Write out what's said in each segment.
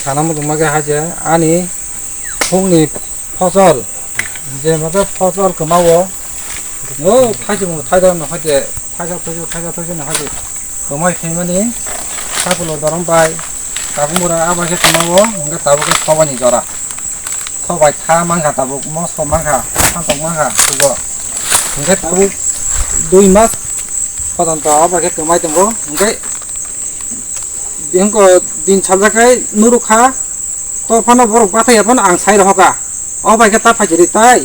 সানামো তোমাকে হাজে আনি ফুংনি ফসল যে মাঝে ফসল কমাবো ও থাইজো থাইদানো হাজে থাইজা না হাজে কমাই খাইমানি সাকুলো দরম পাই তাবুরা আবাকে কমাবো ওকে তাবুকে সবানি জরা সবাই থা মাংখা তাবুক মস মাংখা সান্তক মাংখা তুবো ওকে তাবুক 2 মাস পর্যন্ত আবাকে কমাই দেবো ওকে Yang din sajakai nuruka to pano borok batai apon ang sai roka o bai ka ta phajiri tai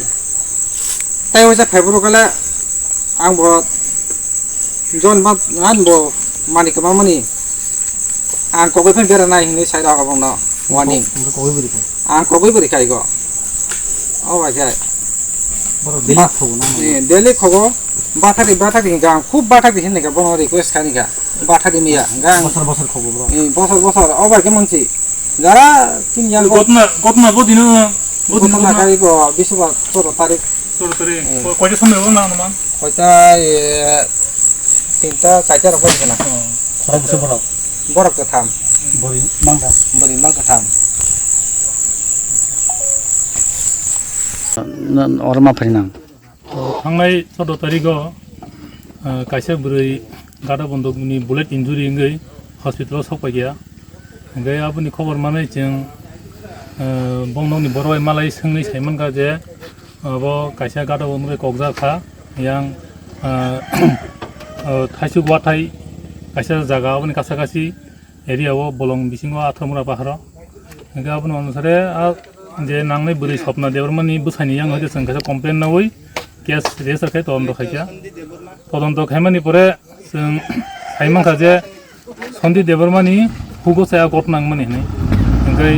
wasa phebro kala ang bo jon ma an bo mani ka mani ang ko bai phen bera nai ni sai roka bong no warning ang ko bai bari kai go o bai kai boro daily khogo na daily khogo bathari gang khub bathari hin ka bono request khani ka bathari miya gang bosor khogo bro bosor obar ke manchi jara tin yang kotna bodino bodino kai go biswa 16 tarik koita samay ho na anuman koita tinta kaita ro boi na borok ka tham bori mangka tham orma pharinang थांनाय 14 तारिखआव कायसा बुरै गादा बन्दकनि bullet injury इंगै हस्पिटालाव सफायगैया इंगै आबुनि खबर मानै जों बंनंनि बरवाय मालाय सोंनै Simon गाजे अब कायसा गादा बन्दक कगजाखा यां थाइसु वाथाय कायसा जागा आबुनि कासाकासि एरियाव बलं बिसिङाव आथमरा पाहाराव इंगै आबुनि अनुसारे जे नांनाय बुरै सपना देवरमानि बुसायनि यां हयतो जों कायसा कमप्लेन नावै केस रेजिस्टार खाय तदন্ত खायया तदন্ত खायमानि परे जों साइमानखा जे सन्दीप देवरमानि हुगसाया गटनांमानि हनै ओंखाय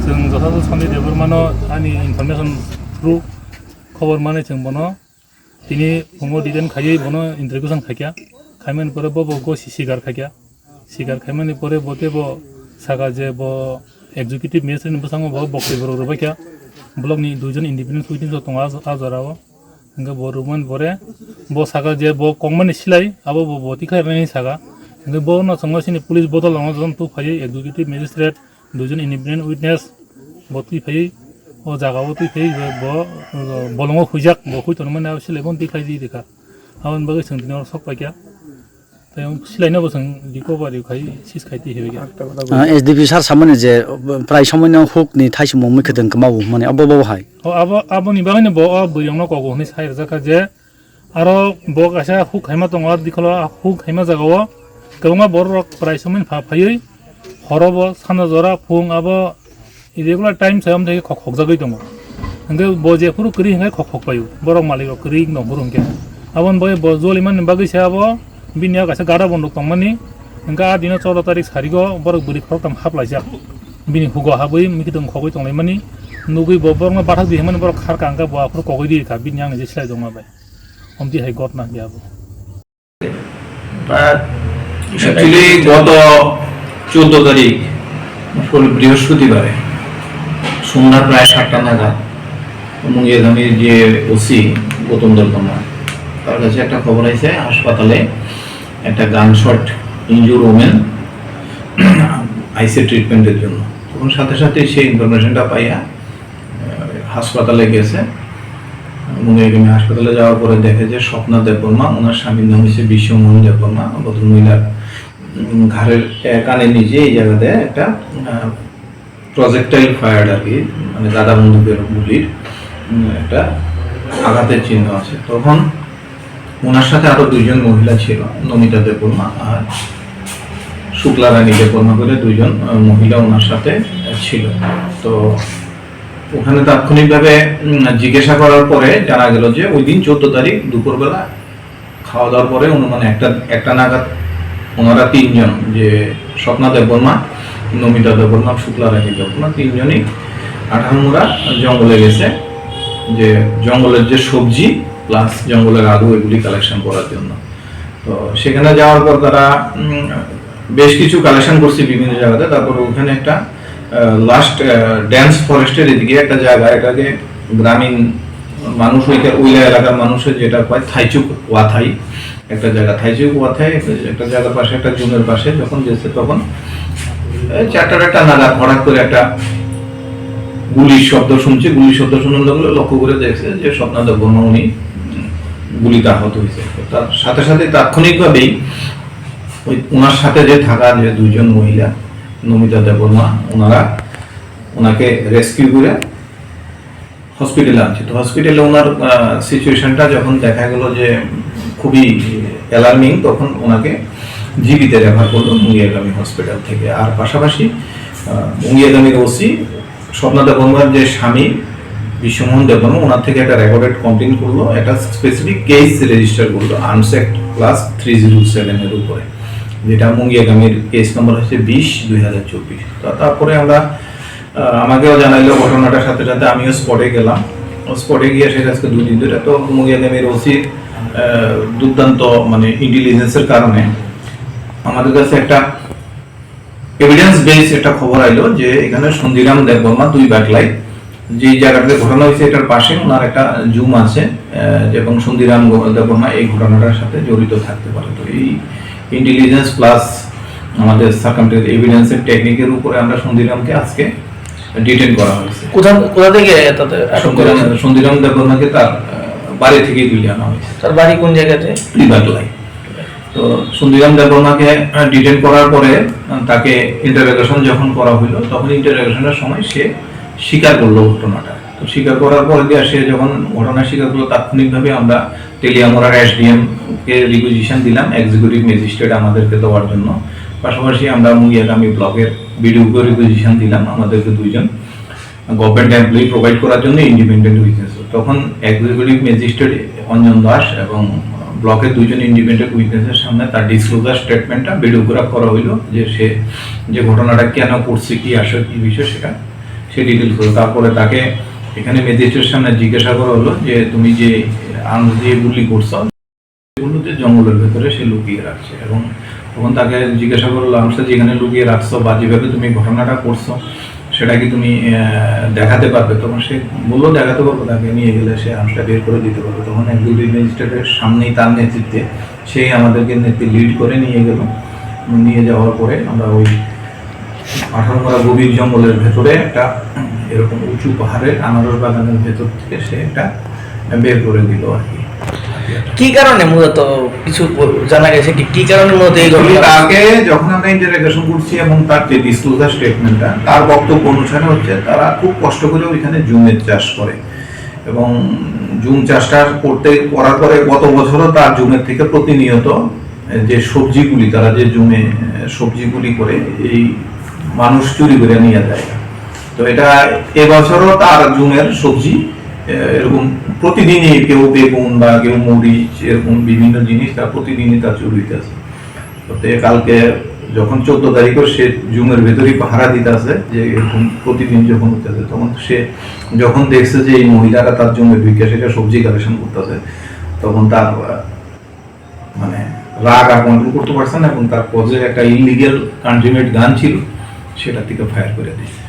जों जथाथ सन्दीप देवरमानो आनि इनफरमेशन थ्रु खबर माने जों बनो तिनि फुङाव डिटेन खायै बनो इन्ट्रोगेसन खायया खायमानि परे बबो सिगार खायया सिगार खायमानि परे बतेबो सागा जे ब एग्जीक्यूटिव मेजिस्ट्रेट बसाङो ब बक्ति बर रबायया ब्लकनि दुइजन इन्डिपेन्डेन्ट उइटनेस दङ आजाराव इंगा बरुमन बरे बो सागा जे बो कमनि सिलाय आबो बो बति खायनायनि सागा इंगा बो न संगसिनि पुलिस बदल लङ जन तु फायै एग्जीक्यूटिव मेजिस्ट्रेट दुइजन इन्डिपेन्डेन्ट उइटनेस बति फायै ओ जागाव तु फायै बो बलङ हुइजाक बो हुइतन माने सिलाय बन दिखाय दि देखा आवन बगे सोंदिनाव सपायया ताय सिलायनो बसं रिकभारि खाय सिस खायति हेबेगा एसडीपी सार सामने जे प्राय समयनो हुकनि थाइसमो मैखदों मावो माने अबो हाय आबोनि बागैनो बो बैयावनो गगो हनै साइर जाका जे आरो बो कायसा हुक हायमा दङ दिखल हुक हायमा जागाव गोबां बरक प्राय समय फायै हरबो साना जरा फुं आबो रेगुलार टाइम सायाम थाय खखक जागै दङ ओंगे बो जे फुरु करि हनै खखक पायु बरक मालिक करि न बुरुंके आबन बो जलिमान बागै सायाबो बिनिया कायसा गादा बन्दक दंमानि ओंगा दिना 14 तारिख सारिगो बरक बुरि खरताम हाबलायजा बिनि हुगो हाबै मिखदों खगै दंनाय मानि नुगै बबरनो बाथाक दिहमान बर खारका आंगा बाफोर कगै दी का बिनि आं जे सिलाय दंमा बाय हमदि हाय गटना बियाबो एक्चुअली गत 14 तारिख বৃহস্পতিবারে সন্ধ্যা প্রায় 7টা নাগাদ মুঙ্গিয়াগামীর যে ওসি গৌতম দলতমা তার কাছে একটা খবর আইছে হাসপাতালে একটা গানশট ইনজুর ওমেন আইসি ট্রিটমেন্টের জন্য তখন সাথে সাথে সেই ইনফরমেশনটা পাইয়া হাসপাতালে গেছে মুঙ্গিয়াগামী হাসপাতালে যাওয়ার পরে দেখে যে স্বপ্না দেববর্মা ওনার স্বামীর নাম হচ্ছে বিশ্বমোহন দেববর্মা ভদ্রমহিলার ঘাড়ের কানের নিচে এই জায়গাতে একটা প্রজেক্টাইল ফায়ার আর কি মানে গাদা বন্দুকের গুলির একটা আঘাতের চিহ্ন আছে তখন ওনার সাথে আরো দুইজন মহিলা ছিল নমিতা দেববর্মা আর শুক্লা রানী দেববর্মা করে দুইজন মহিলা ওনার সাথে ছিল তো ওখানে তাৎক্ষণিকভাবে জিজ্ঞাসা করার পরে জানা গেল যে ওই দিন 14 তারিখ দুপুরবেলা খাওয়া দাওয়ার পরে অনুমানে একটা নাগাদ ওনারা তিনজন যে স্বপ্না দেববর্মা নমিতা দেববর্মা শুক্লা রানী দেববর্মা তিনজনই আঠামুরা জঙ্গলে গেছে যে জঙ্গলের যে সবজি প্লাস জঙ্গলের আলু এগুলি কালেকশন করার জন্য তো সেখানে যাওয়ার পর তারা বেশ কিছু কালেকশন করছে বিভিন্ন জায়গাতে তারপর ওখানে একটা লাস্ট ড্যান্স ফরেস্টের এদিকে একটা জায়গা এটাকে গ্রামীণ মানুষ ওই এলাকার মানুষের যেটা কয় থাইচুক ওয়াথাই একটা জায়গা থাইচুক ওয়াথাই একটা জায়গার পাশে একটা জুনের পাশে যখন গেছে তখন এই 4টা নাগাদ হঠাৎ করে একটা গুলির শব্দ শুনছে। গুলির শব্দ শোনার লগে লক্ষ্য করে দেখছে যে স্বপ্না দেববর্মা উনি গুলিতে আহত হয়েছে। তার সাথে সাথে তাৎক্ষণিকভাবেই ওই ওনার সাথে যে থাকা যে দুইজন মহিলা নমিতা দেববর্মা ওনাকে রেস্কিউ করে হসপিটালে আনছে। তো হসপিটালে ওনার সিচুয়েশনটা যখন দেখা গেল যে খুবই অ্যালার্মিং, তখন ওনাকে জিবিতে রেফার করলো মুঙ্গিয়াগামী হসপিটাল থেকে। আর পাশাপাশি মুঙ্গিয়াগামীর ওসি স্বপ্না দেববর্মার যে স্বামী বিশ্বমোহন দেববর্মা ওনার থেকে একটা রেকর্ডেড কমপ্লেন করলো, একটা স্পেসিফিক কেস রেজিস্টার করলো আর্মস অ্যাক্ট ক্লাস 307 এর উপরে, যেটা মুঙ্গিয়াগামীর কেস নম্বর হচ্ছে 20/2024। তারপরে আমাকেও জানাইলো ঘটনাটার সাথে সাথে আমিও স্পটে গেলাম। স্পটে গিয়ে সেটা আজকে 2 দিন ধরে তো মুঙ্গিয়াগামীর ওসির দুর্দান্ত মানে ইন্টেলিজেন্সের কারণে আমাদের কাছে একটা এভিডেন্স বেস একটা খবর আইলো যে এখানে সন্ধিরাম দেববর্মা 2 বাকলাই যে জায়গাটাতে ঘটনা হয়েছে এটার পাশে ওনার একটা জুম আছে, এবং সন্ধিরাম দেববর্মা এই ঘটনাটার সাথে জড়িত থাকতে পারে। তো এই ইন্টেলিজেন্স প্লাস আমাদের সার্কামস্ট্যান্স এভিডেন্সের টেকনিকের উপরে আমরা সন্ধিরামকে আজকে ডিটেইন করা হয়েছে। কোথা থেকে তাতে সন্ধিরাম দেববর্মাকে তার বাড়ি থেকে তুলে আনা হয়েছে। তার বাড়ি কোন জায়গাতে? বাকলাই। তো সন্ধিরাম দেববর্মাকে ডিটেইন করার পরে তাকে ইন্টারোগেশন যখন করা হলো, তখন ইন্টারোগেশনের সময় সে স্বীকার করলো ঘটনাটা। তো স্বীকার করার পরে দিয়ে সে যখন ঘটনা স্বীকার করলো, তাৎক্ষণিকভাবে আমরা তেলিয়ামুড়ার এসডিএম কে রিকুইজিশন দিলাম এক্সিকিউটিভ ম্যাজিস্ট্রেট আমাদেরকে দেওয়ার জন্য। পাশাপাশি আমরা মুঙ্গিয়াগামী ব্লকের বিডিওকে রিকুইজিশন দিলাম আমাদেরকে 2জন গভর্নমেন্ট এমপ্লয়ি প্রোভাইড করার জন্য ইন্ডিপেন্ডেন্ট উইটনেস। তখন এক্সিকিউটিভ ম্যাজিস্ট্রেট অঞ্জন দাস এবং ব্লকের 2জন ইন্ডিপেন্ডেন্ট উইটনেসের সামনে তার ডিসক্লোজার স্টেটমেন্টটা ভিডিওগ্রাফ করা হইলো, যে সে যে ঘটনাটা কেন করছে, কি আসলে কি বিষয় সেটা সে ডিটেলস করলো। তারপরে তাকে এখানে ম্যাজিস্ট্রেটের সামনে জিজ্ঞাসা করা হলো যে তুমি যে আর্মস দিয়ে গুলি করছো এগুলোতে জঙ্গলের ভেতরে সে লুকিয়ে রাখছে, এবং তখন তাকে জিজ্ঞাসা করলো আর্মসটা যেখানে লুকিয়ে রাখছো বা যেভাবে তুমি ঘটনাটা করছো সেটা কি তুমি দেখাতে পারবে? তখন সে বললো দেখাতে পারবো, তাকে নিয়ে গেলে সে আর্মসটা বের করে দিতে পারবে। তখন এক্সিকিউটিভ ম্যাজিস্ট্রেটের সামনেই তার নেতৃত্বে সেই আমাদেরকে লিড করে নিয়ে গেল। নিয়ে যাওয়ার পরে আমরা ওই 18 গভীর জঙ্গলের ভেতরে একটা এরকম উঁচু পাহাড়ের আনারস বাগানের ভেতর থেকে সে একটা বের করে দিল আর কি। কি কারণে মূলত কিছু জানা গেছে কি কারণে মূলত এই ঘটনা? তাকে যখন আমরা ইন্টারোগেশন করছি এবং তার যে ডিসক্লোজার স্টেটমেন্টটা, তার বক্তব্য অনুসারে হচ্ছে তারা খুব কষ্ট করে ওইখানে জুমের চাষ করে, এবং জুম চাষটা করার পরে গত বছরও তার জুমের থেকে প্রতিনিয়ত যে সবজিগুলি তারা যে জুমে সবজিগুলি করে এই মানুষ চুরি করে নিয়ে যায়। তো এটা এবছরও তার জুমের সবজি এরকম প্রতিদিনই কেউ বেগুন বা কেউ মরিচ এরকম বিভিন্ন জিনিস তার প্রতিদিনই তার চুরি হইতেছে। তো কালকে যখন 14 তারিখও সে জুমের ভেতরেই পাহারা দিতে আছে যে এরকম প্রতিদিন যখন হইতেছে, তখন সে যখন দেখছে যে এই মহিলারা তার জুমে ঢুকে সেটা সবজি কালেকশন করতেছে, তখন তার মানে রাগ আর কন্ট্রোল করতে পারছে না, এবং তার পজে একটা ইলিগেল কন্টিনিউড গান ছিল সেটা থেকে ফায়ার করে দিয়েছে।